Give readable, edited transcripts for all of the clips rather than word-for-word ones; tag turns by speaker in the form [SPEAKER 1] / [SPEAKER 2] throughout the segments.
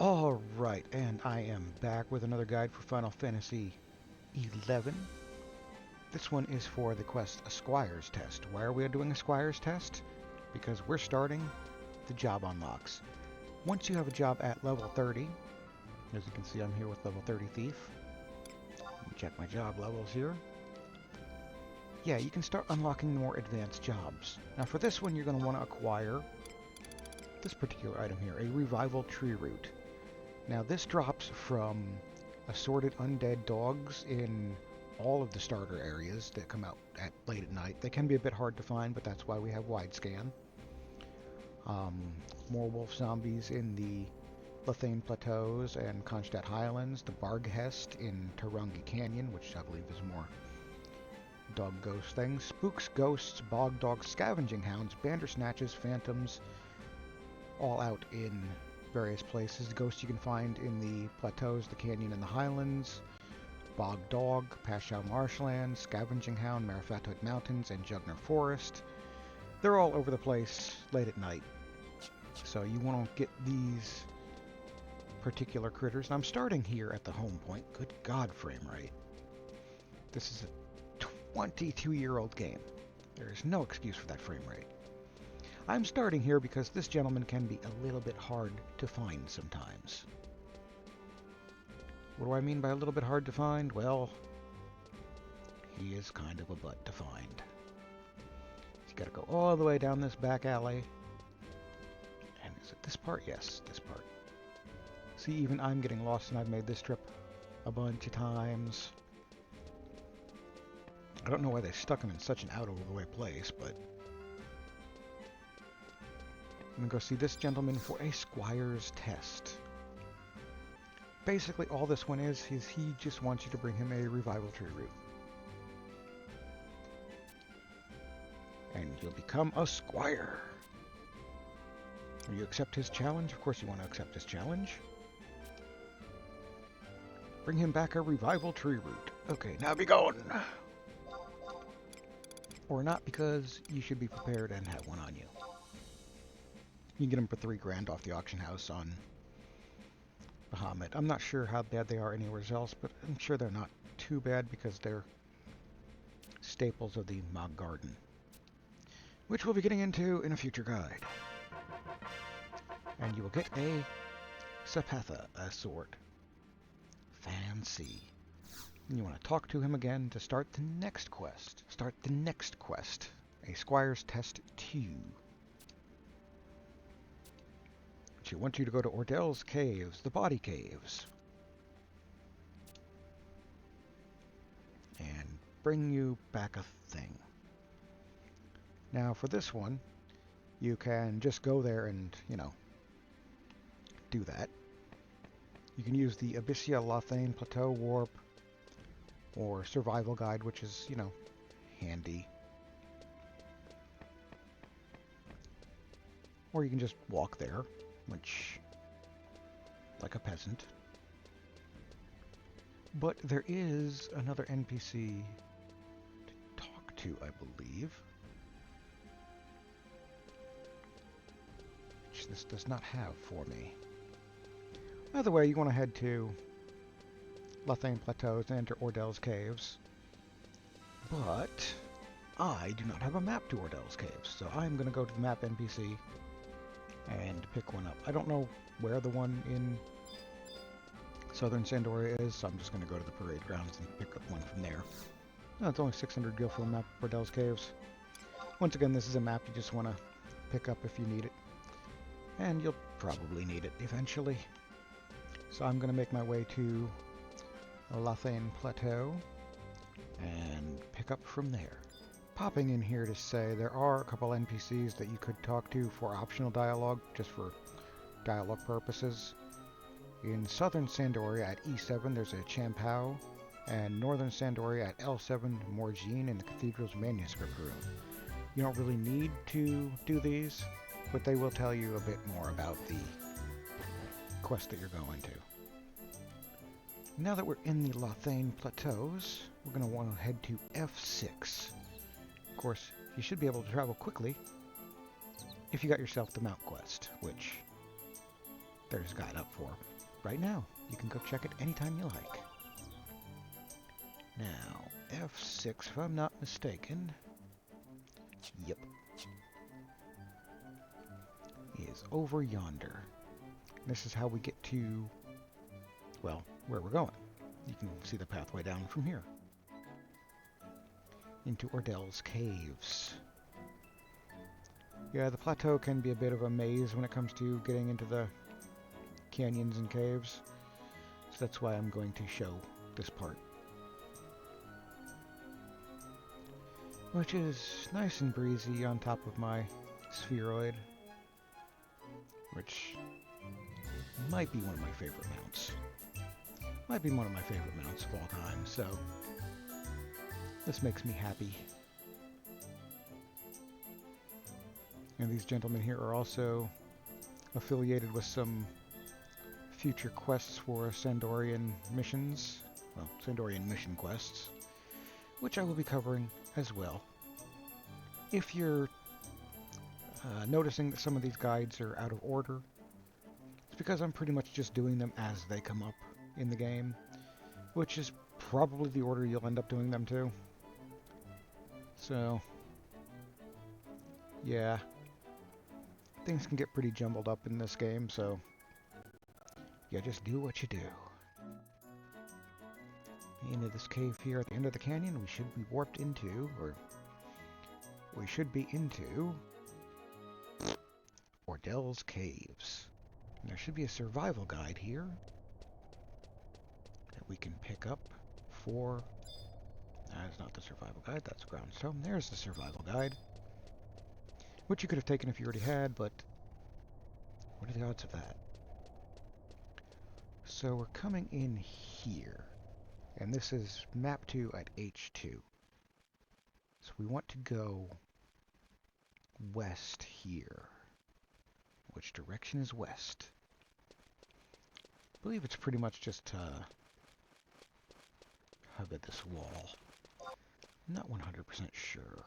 [SPEAKER 1] Alright, and I am back with another guide for Final Fantasy XI. This one is for the quest A Squire's Test. Why are we doing a Squire's Test? Because we're starting the job unlocks. Once you have a job at level 30, as you can see I'm here with level 30 Thief. Let me check my job levels here. Yeah, you can start unlocking more advanced jobs. Now for this one you're going to want to acquire this particular item here, a Revival Tree Root. Now this drops from assorted undead dogs in all of the starter areas that come out at late at night. They can be a bit hard to find, but that's why we have wide scan. More wolf zombies in the Lethane Plateaus and Kronstadt Highlands, the Barghest in Tarongi Canyon, which I believe is more dog ghost things, spooks, ghosts, bog dogs, scavenging hounds, bandersnatches, phantoms, all out in various places. Ghosts you can find in the plateaus, the canyon, and the highlands, bog dog, Pashao marshlands, scavenging hound, Marifatoid mountains, and Jugner forest. They're all over the place late at night, so you want to get these particular critters. And I'm starting here at the home point. Good God, frame rate. This is a 22-year-old game. There is no excuse for that frame rate. I'm starting here because this gentleman can be a little bit hard to find sometimes. What do I mean by a little bit hard to find? Well, he is kind of a butt to find. You gotta go all the way down this back alley. And is it this part? Yes, this part. See, even I'm getting lost, and I've made this trip a bunch of times. I don't know why they stuck him in such an out-of-the-way place, but I'm going to go see this gentleman for a Squire's Test. Basically, all this one is he just wants you to bring him a Revival Tree Root. And you'll become a Squire. Will you accept his challenge? Of course you want to accept his challenge. Bring him back a Revival Tree Root. Okay, now be gone! Or not, because you should be prepared and have one on you. You can get them for $3 off the auction house on Bahamut. I'm not sure how bad they are anywhere else, but I'm sure they're not too bad because they're staples of the Mog Garden, which we'll be getting into in a future guide. And you will get a Sapatha, a sword. Fancy. And you want to talk to him again to start the next quest. Start the next quest. A Squire's Test 2. She wants you to go to Ordell's Caves, the Body Caves, and bring you back a thing. Now for this one, you can just go there and, do that. You can use the Abyssia Lothane Plateau Warp or Survival Guide, which is, handy. Or you can just walk there, which, like a peasant. But there is another NPC to talk to, I believe, which this does not have for me. Either way, you want to head to Lothane Plateaus and enter Ordell's Caves. But I do not have a map to Ordell's Caves, so I'm going to go to the map NPC and pick one up. I don't know where the one in Southern Sandoria is, so I'm just going to go to the parade grounds and pick up one from there. Oh, it's only 600 gil for a map of Ordell's Caves. Once again, this is a map you just want to pick up if you need it. And you'll probably need it eventually. So I'm going to make my way to Lothane Plateau and pick up from there. Popping in here to say there are a couple NPCs that you could talk to for optional dialogue, just for dialogue purposes. In Southern Sandoria at E7 there's a Champao, and Northern Sandoria at L7 Morgine in the Cathedral's manuscript room. You don't really need to do these, but they will tell you a bit more about the quest that you're going to. Now that we're in the Lothane Plateaus, we're going to want to head to F6. Of course, you should be able to travel quickly if you got yourself the Mount Quest, which there's a guide up for right now. You can go check it anytime you like. Now, F6, if I'm not mistaken. Yep. Is over yonder. This is how we get to, well, where we're going. You can see the pathway down from here. Into Ordell's Caves. Yeah, the plateau can be a bit of a maze when it comes to getting into the canyons and caves. So that's why I'm going to show this part. Which is nice and breezy on top of my spheroid. Which might be one of my favorite mounts. Might be one of my favorite mounts of all time, so this makes me happy. And these gentlemen here are also affiliated with some future quests for Sandorian missions. Well, Sandorian mission quests, which I will be covering as well. If you're noticing that some of these guides are out of order, it's because I'm pretty much just doing them as they come up in the game, which is probably the order you'll end up doing them too. So, yeah. Things can get pretty jumbled up in this game, so yeah, just do what you do. Into this cave here at the end of the canyon, we should be warped into, or we should be into Ordell's Caves. And there should be a survival guide here that we can pick up for... That's not the survival guide, that's Groundstone. There's the survival guide. Which you could have taken if you already had, but what are the odds of that? So we're coming in here, and this is map 2 at H2. So we want to go west here. Which direction is west? I believe it's pretty much just hug at this wall. I'm not 100% sure.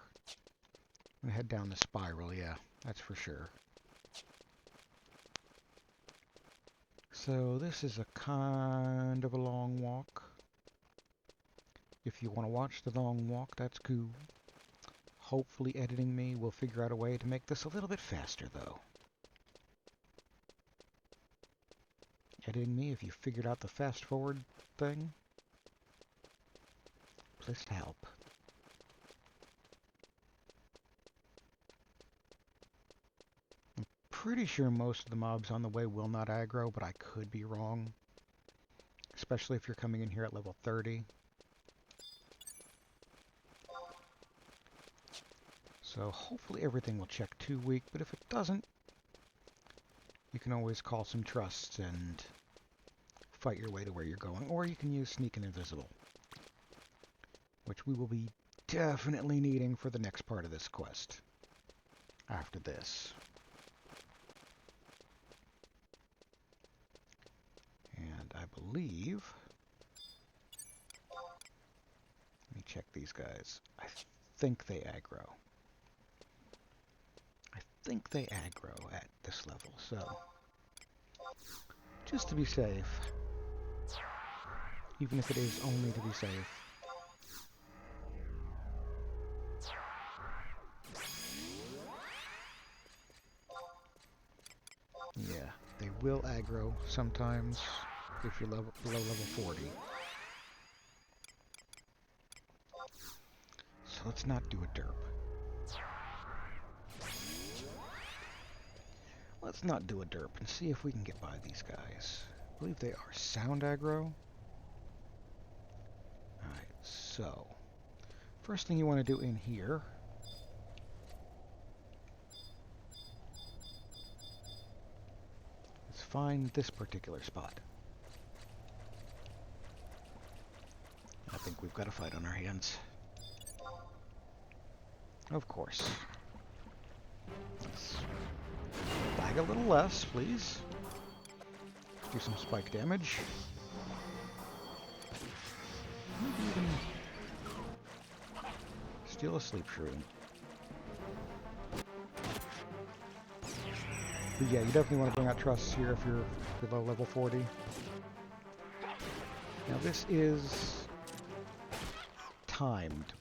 [SPEAKER 1] I'm gonna head down the spiral, yeah, that's for sure. So this is a kind of a long walk. If you want to watch the long walk, that's cool. Hopefully editing me will figure out a way to make this a little bit faster, though. Editing me, if you figured out the fast forward thing, please help. Pretty sure most of the mobs on the way will not aggro, but I could be wrong. Especially if you're coming in here at level 30. So hopefully everything will check 2 week, but if it doesn't, you can always call some trusts and fight your way to where you're going, or you can use Sneak and Invisible, which we will be definitely needing for the next part of this quest. After this. And I believe... Let me check these guys. I think they aggro. I think they aggro at this level, so... Just to be safe. Even if it is only to be safe. Yeah, they will aggro sometimes if you're below level 40. So let's not do a derp. Let's not do a derp and see if we can get by these guys. I believe they are sound aggro. Alright, so first thing you want to do in here is find this particular spot. I think we've got a fight on our hands. Of course. Let's bag a little less, please. Do some spike damage. Maybe even steal a sleep shroom. But yeah, you definitely want to bring out trusts here if you're below level 40. Now this is timed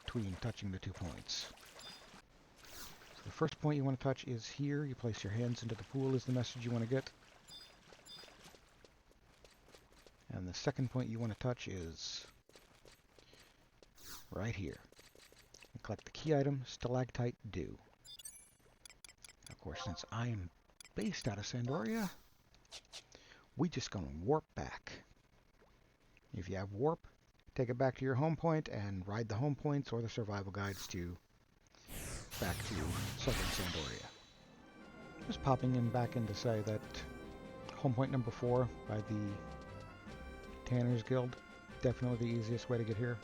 [SPEAKER 1] between touching the 2 points. So the first point you want to touch is here. You place your hands into the pool is the message you want to get. And the second point you want to touch is right here. And collect the key item, Stalactite Dew. Of course, since I am based out of Sandoria, we just gonna warp back. If you have warp, take it back to your home point and ride the home points or the survival guides to back to southern Sandoria. Just popping in back in to say that home point number 4 by the Tanner's Guild, definitely the easiest way to get here.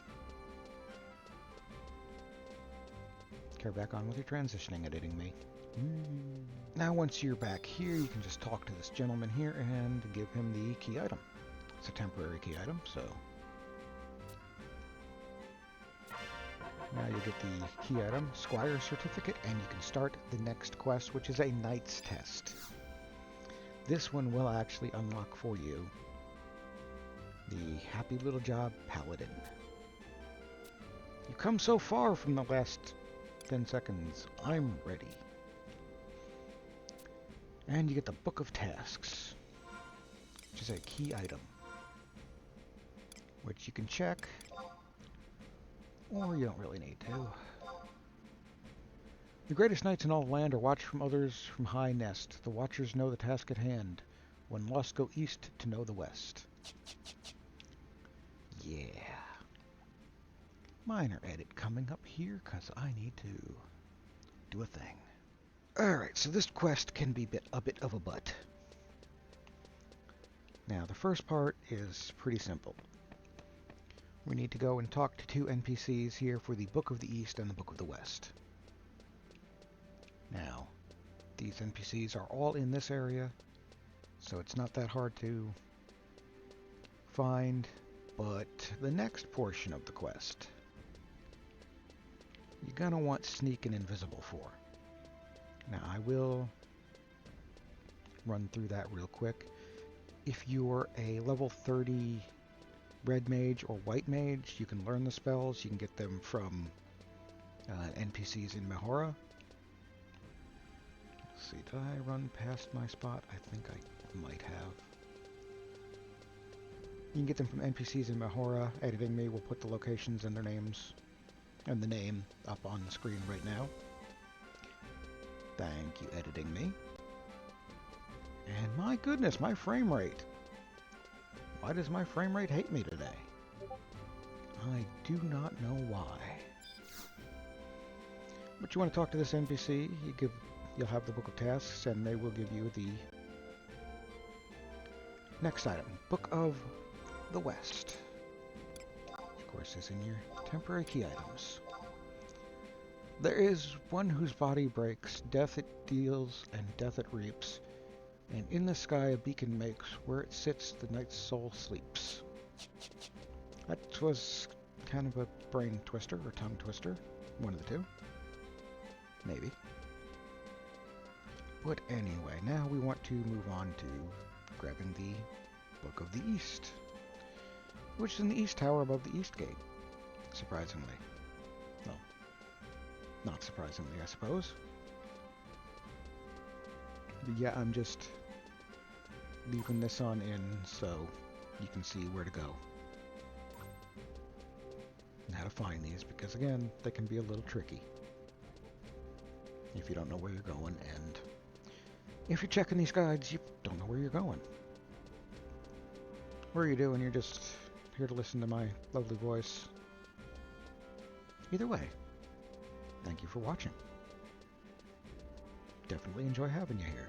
[SPEAKER 1] Carry back on with your transitioning, editing me. Now once you're back here, you can just talk to this gentleman here and give him the key item. It's a temporary key item, so now you get the key item, Squire certificate, and you can start the next quest, which is a Knight's Test. This one will actually unlock for you the happy little job Paladin. You come so far from the last 10 seconds. I'm ready. And you get the Book of Tasks, which is a key item, which you can check, or you don't really need to. The greatest knights in all the land are watched from others from high nest. The watchers know the task at hand. When lost, go east to know the west. Yeah. Minor edit coming up here, because I need to do a thing. Alright, so this quest can be a bit of a butt. Now, the first part is pretty simple. We need to go and talk to 2 NPCs here for the Book of the East and the Book of the West. Now, these NPCs are all in this area, so it's not that hard to find, but the next portion of the quest, you're gonna want Sneak and Invisible for. Now, I will run through that real quick. If you're a level 30 red mage or white mage, you can learn the spells. You can get them from NPCs in Mahora. Let's see, did I run past my spot? I think I might have. You can get them from NPCs in Mahora. Editing me will put the locations and their names and the name up on the screen right now. Thank you, editing me. And my goodness, my frame rate. Why does my frame rate hate me today? I do not know why. But you want to talk to this NPC, you'll have the Book of Tasks, and they will give you the next item, Book of the West. Of course, is in your temporary key items. There is one whose body breaks, death it deals, and death it reaps. And in the sky a beacon makes, where it sits the night's soul sleeps. That was kind of a brain twister, or tongue twister, one of the two. Maybe. But anyway, now we want to move on to grabbing the Book of the East, which is in the East Tower above the East Gate, surprisingly. Well, not surprisingly, I suppose. But yeah, I'm just leaving this on in so you can see where to go and how to find these, because again, they can be a little tricky if you don't know where you're going, and if you're checking these guides, you don't know where you're going. Or you do and you're just here to listen to my lovely voice. Either way, thank you for watching. Definitely enjoy having you here.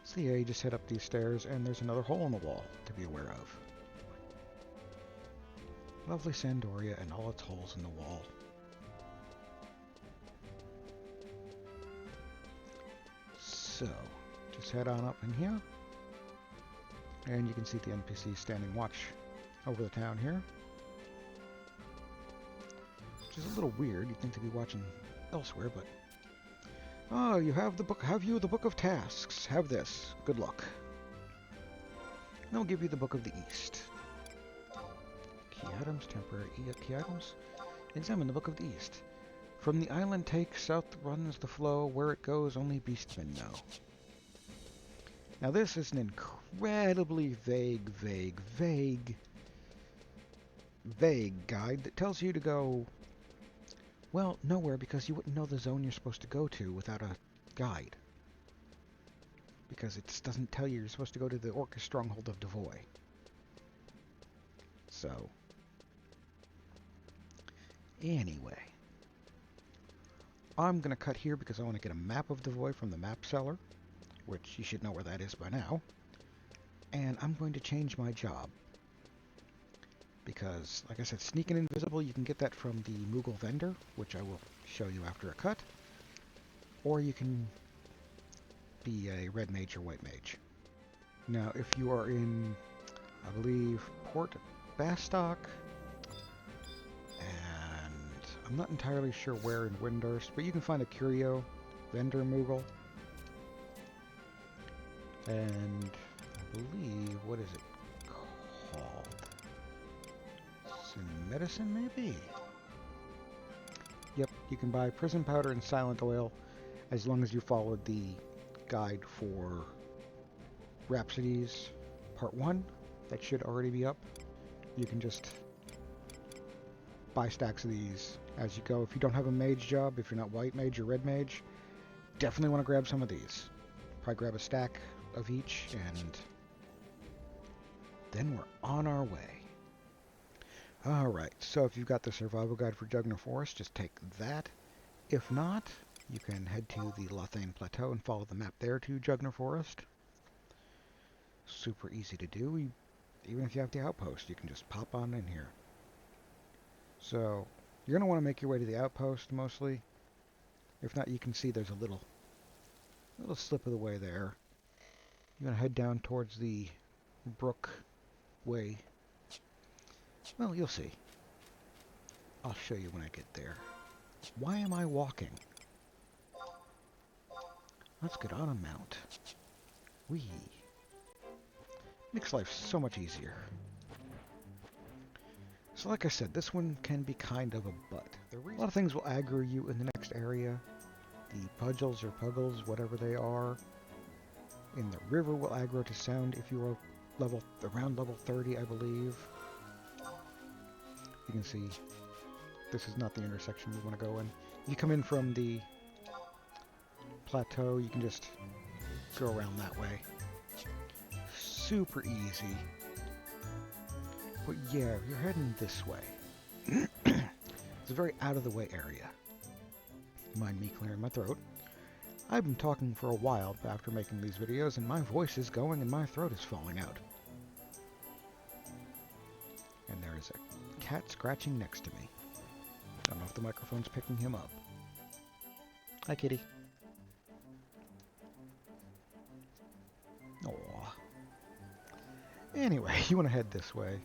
[SPEAKER 1] So yeah, you just head up these stairs and there's another hole in the wall to be aware of. Lovely Sandoria and all its holes in the wall. So, just head on up in here. And you can see the NPC standing watch over the town here. Which is a little weird. You'd think to be watching elsewhere, but Oh, you have the book. Have you the Book of Tasks? Have this. Good luck. And I'll give you the Book of the East. Key items, temporary key items. Examine the Book of the East. From the island take, south runs the flow. Where it goes, only beastmen know. Now this is an incredibly vague guide that tells you to go, well, nowhere, because you wouldn't know the zone you're supposed to go to without a guide. Because it doesn't tell you you're supposed to go to the Orcish stronghold of Davoi. So, anyway, I'm going to cut here because I want to get a map of Davoi from the map seller, which you should know where that is by now. And I'm going to change my job. Because, like I said, sneak and invisible, you can get that from the Moogle vendor, which I will show you after a cut. Or you can be a red mage or white mage. Now, if you are in, I believe, Port Bastock, and I'm not entirely sure where in Windurst, but you can find a Curio vendor Moogle. And I believe, what is it called? Sin Medicine, maybe? Yep, you can buy prison powder and silent oil as long as you followed the guide for Rhapsodies Part 1. That should already be up. You can just buy stacks of these as you go. If you don't have a mage job, if you're not white mage or red mage, definitely want to grab some of these. Probably grab a stack of each, and then we're on our way. Alright, so if you've got the survival guide for Jugner Forest, just take that. If not, you can head to the Lothane Plateau and follow the map there to Jugner Forest. Super easy to do. Even if you have the outpost, you can just pop on in here. So, you're going to want to make your way to the outpost mostly. If not, you can see there's a little slip of the way there. You're going to head down towards the brook way. Well, you'll see. I'll show you when I get there. Why am I walking? Let's get on a mount. Whee! Makes life so much easier. So like I said, this one can be kind of a butt. A lot of things will aggro you in the next area. The pudgels or puggles, whatever they are, in the river will aggro to sound if you are around level 30, I believe. You can see this is not the intersection you want to go in. If you come in from the plateau, you can just go around that way. Super easy. But yeah, you're heading this way. It's a very out-of-the-way area. Mind me clearing my throat. I've been talking for a while after making these videos, and my voice is going and my throat is falling out. And there is a cat scratching next to me. I don't know if the microphone's picking him up. Hi, kitty. Aww. Anyway, you want to head this way.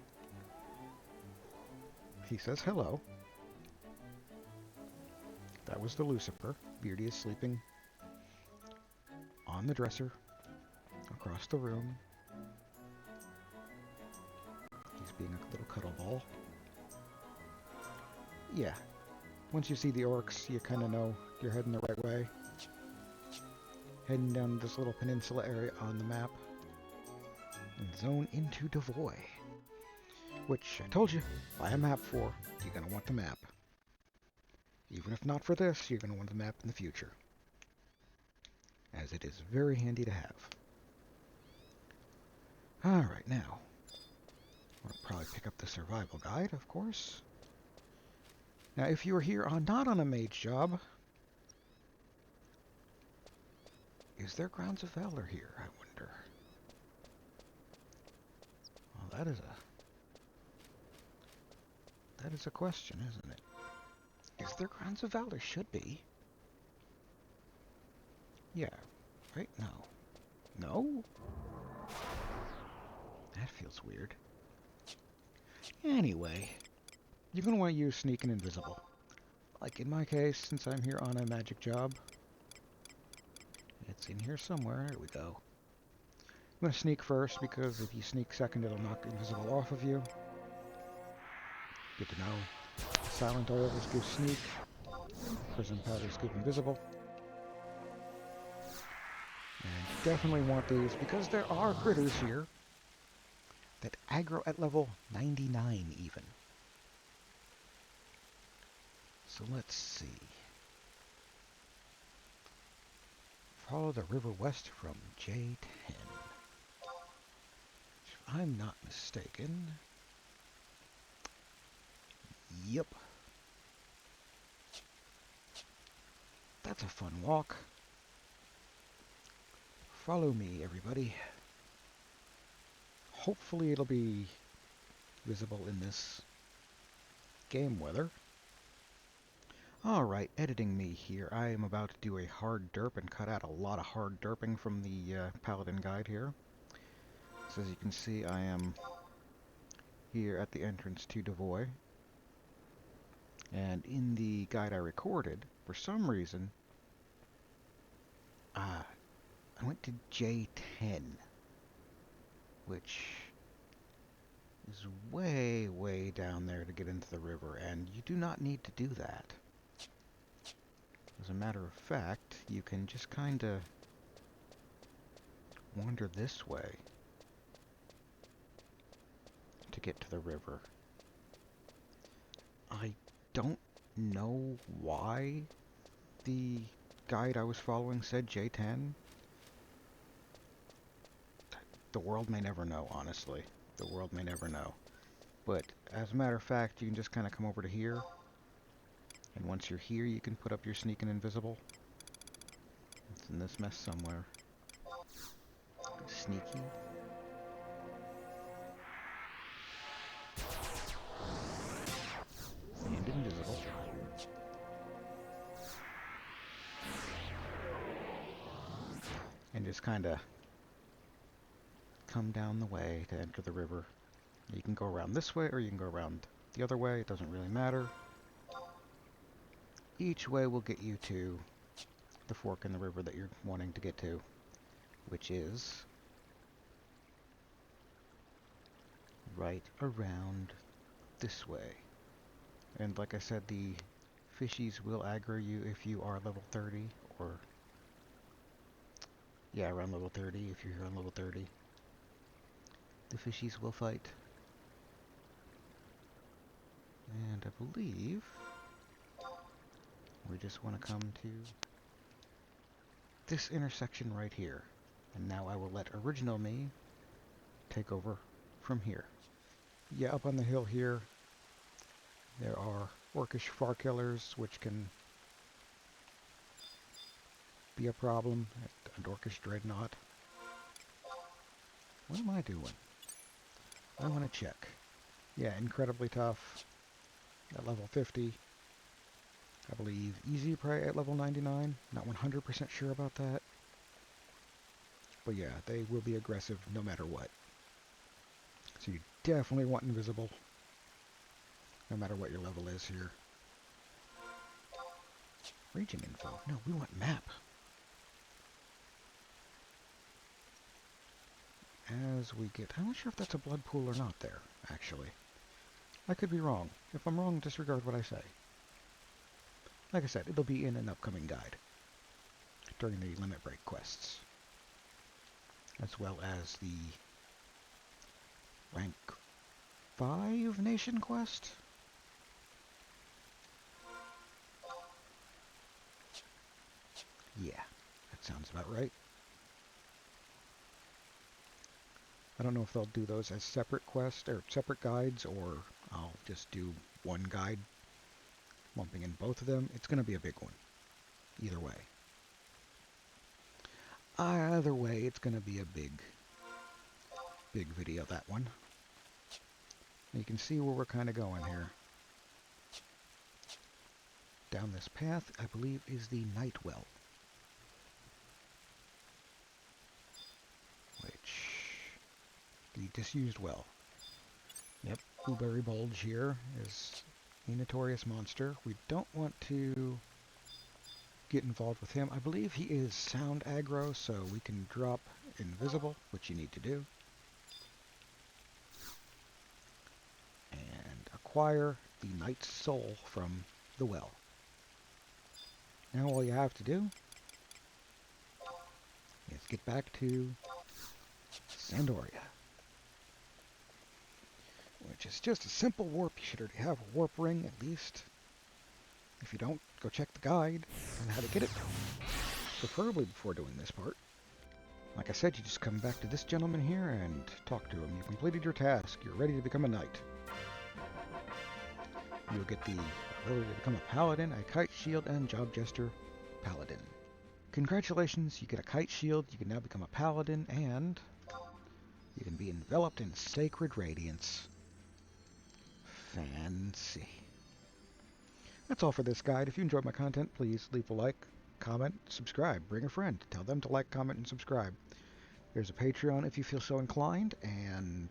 [SPEAKER 1] He says hello. That was the Lucifer. Beardy is sleeping on the dresser across the room. He's being a little cuddle ball. Yeah. Once you see the orcs, you kind of know you're heading the right way. Heading down this little peninsula area on the map. And zone into Davoi. Which, I told you, buy a map for. You're going to want the map. Even if not for this, you're going to want the map in the future. As it is very handy to have. Alright, now. I'll probably pick up the survival guide, of course. Now, if you are here not on a mage job, is there Grounds of Valor here, I wonder? Well, that is a question, isn't it? Is there Grounds of Valor? Should be. Yeah, right? No. No? That feels weird. Anyway, you're going to want to use Sneak and Invisible. Like in my case, since I'm here on a magic job, It's in here somewhere. There we go. I'm going to sneak first, because if you sneak second, it'll knock invisible off of you. Good to know. Silent oils give sneak. Prism powders give invisible. And you definitely want these, because there are critters here that aggro at level 99 even. So let's see. Follow the river west from J10. If I'm not mistaken. Yep. That's a fun walk. Follow me, everybody. Hopefully it'll be visible in this game weather. Alright, editing me here. I am about to do a hard derp and cut out a lot of hard derping from the Paladin guide here. So as you can see, I am here at the entrance to Davoi. And in the guide I recorded, for some reason, I went to J10, which is way, way down there to get into the river, and you do not need to do that. As a matter of fact, you can just kind of wander this way to get to the river. I don't know why the guide I was following said J10. The world may never know, honestly. The world may never know. But as a matter of fact, you can just kind of come over to here. And once you're here, you can put up your sneak and invisible. It's in this mess somewhere. Sneaky. And invisible. And just kind of come down the way to enter the river. You can go around this way, or you can go around the other way. It doesn't really matter. Each way will get you to the fork in the river that you're wanting to get to, which is right around this way. And like I said, the fishies will aggro you if you are level 30, or yeah, around level 30 if you're here on level 30. The fishies will fight. And I believe we just want to come to this intersection right here. And now I will let original me take over from here. Yeah, up on the hill here, there are orcish far killers, which can be a problem. An orcish dreadnought. What am I doing? I want to check. Yeah, incredibly tough at level 50. I believe easy prey at level 99. Not 100% sure about that. But yeah, they will be aggressive no matter what. So you definitely want invisible, no matter what your level is here. Region info. No, we want map. As we get... I'm not sure if that's a blood pool or not there, actually. I could be wrong. If I'm wrong, disregard what I say. Like I said, it'll be in an upcoming guide during the limit break quests, as well as the rank 5 nation quest. Yeah, that sounds about right. I don't know if they'll do those as separate quests or separate guides, or I'll just do one guide lumping in both of them. It's going to be a big one either way. Either way, it's going to be a big video, that one. You can see where we're kind of going here. Down this path, I believe, is the Night Well, which... the disused well. Yep, Blueberry Bulge here is a notorious monster. We don't want to get involved with him. I believe he is sound aggro, so we can drop invisible, which you need to do, and acquire the Knight's Soul from the well. Now all you have to do is get back to Sandoria, which is just a simple warp. You should already have a warp ring, at least. If you don't, go check the guide on how to get it, preferably before doing this part. Like I said, you just come back to this gentleman here and talk to him. You completed your task. You're ready to become a knight. You'll get the ability to become a paladin, a kite shield, and job jester paladin. Congratulations, you get a kite shield, you can now become a paladin, and you can be enveloped in sacred radiance. Fancy. That's all for this guide. If you enjoyed my content, please leave a like, comment, subscribe, bring a friend, tell them to like, comment, and subscribe. There's a Patreon if you feel so inclined, and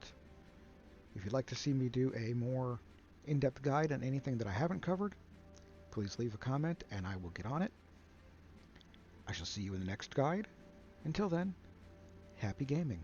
[SPEAKER 1] if you'd like to see me do a more in-depth guide on anything that I haven't covered, please leave a comment and I will get on it. I shall see you in the next guide. Until then, happy gaming.